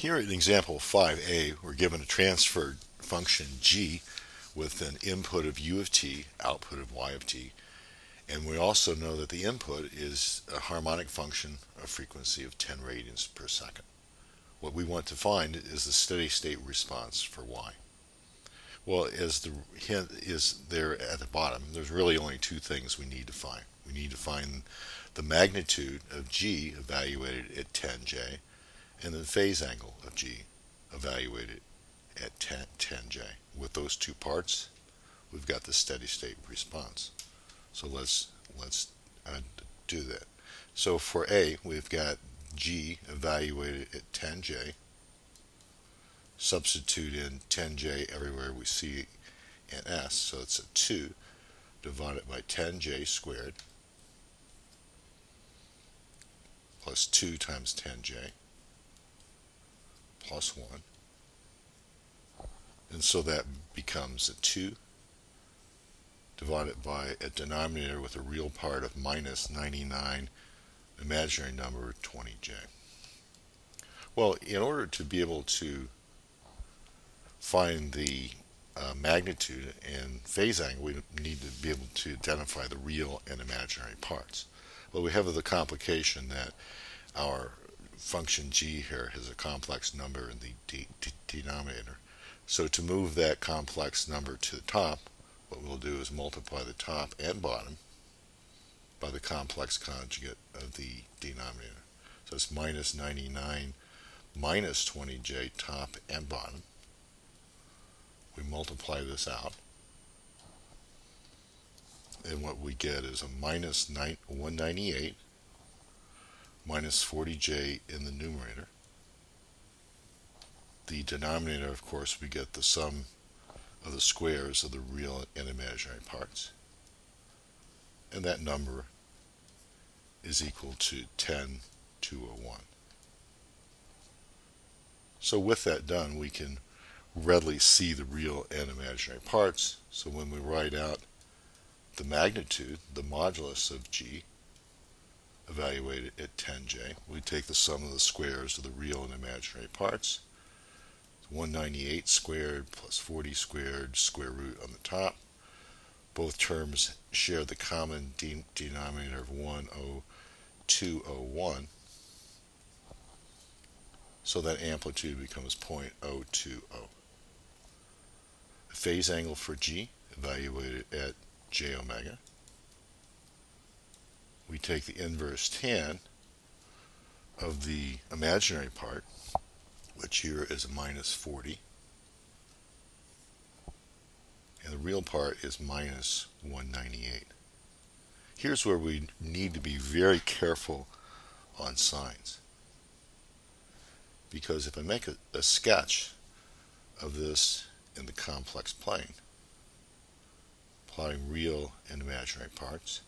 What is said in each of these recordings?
Here in example 5a, we're given a transfer function g with an input of u of t, output of y of t, and we also know that the input is a harmonic function of frequency of 10 radians per second. What we want to find is the steady state response for y. Well, as the hint is there at the bottom, there's really only two things we need to find. We need to find the magnitude of g evaluated at 10j, and the phase angle of g evaluated at 10j. With those two parts, we've got the steady state response. So let's do that. So for A, we've got g evaluated at 10j. Substitute in 10j everywhere we see an s, so it's a 2 divided by 10j squared plus 2 times 10j plus 1. And so that becomes a 2 divided by a denominator with a real part of minus 99, imaginary number 20j. Well, in order to be able to find the magnitude and phase angle, we need to be able to identify the real and imaginary parts. Well, we have the complication that our function g here has a complex number in the denominator. So to move that complex number to the top, what we'll do is multiply the top and bottom by the complex conjugate of the denominator. So it's minus 99 minus 20j top and bottom. We multiply this out, and what we get is a minus 198 minus 40j in the numerator. The denominator, of course, we get the sum of the squares of the real and imaginary parts, and that number is equal to 10201. So with that done, we can readily see the real and imaginary parts. So when we write out the magnitude, the modulus of g evaluated at 10j, we take the sum of the squares of the real and imaginary parts. 198 squared plus 40 squared, square root on the top. Both terms share the common denominator of 10201. So that amplitude becomes 0.020. The phase angle for g evaluated at j omega. We take the inverse tan of the imaginary part, which here is a minus 40, and the real part is minus 198. Here's where we need to be very careful on signs, because if I make a sketch of this in the complex plane, plotting real and imaginary parts,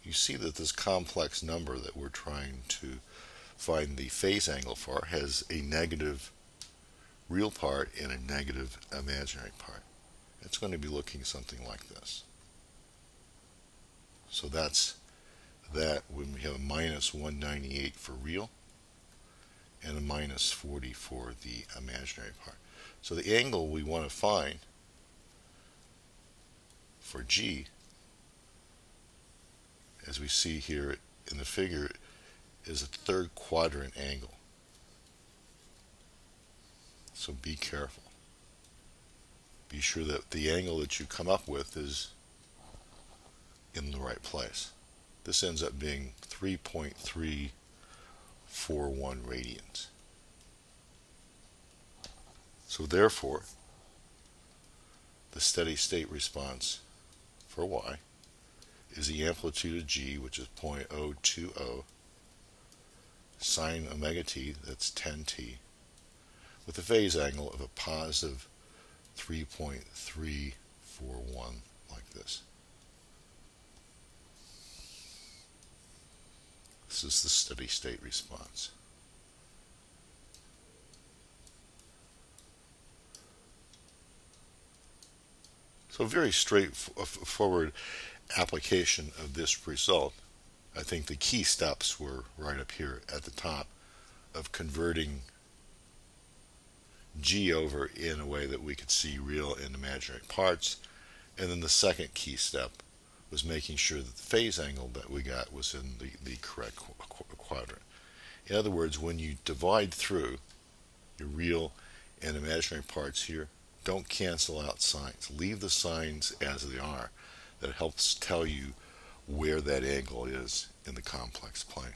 you see that this complex number that we're trying to find the phase angle for has a negative real part and a negative imaginary part. It's going to be looking something like this. So that's that when we have a minus 198 for real and a minus 40 for the imaginary part. So the angle we want to find for g, as we see here in the figure, is a third quadrant angle. So be careful. Be sure that the angle that you come up with is in the right place. This ends up being 3.341 radians. So therefore, the steady state response for y is the amplitude of g, which is 0.020, sine omega t, that's 10t, with a phase angle of a positive 3.341, like this. This is the steady state response. So a very straightforward application of this result. I think the key steps were right up here at the top of converting G over in a way that we could see real and imaginary parts. And then the second key step was making sure that the phase angle that we got was in the correct quadrant. In other words, when you divide through your real and imaginary parts here, don't cancel out signs. Leave the signs as they are. That helps tell you where that angle is in the complex plane.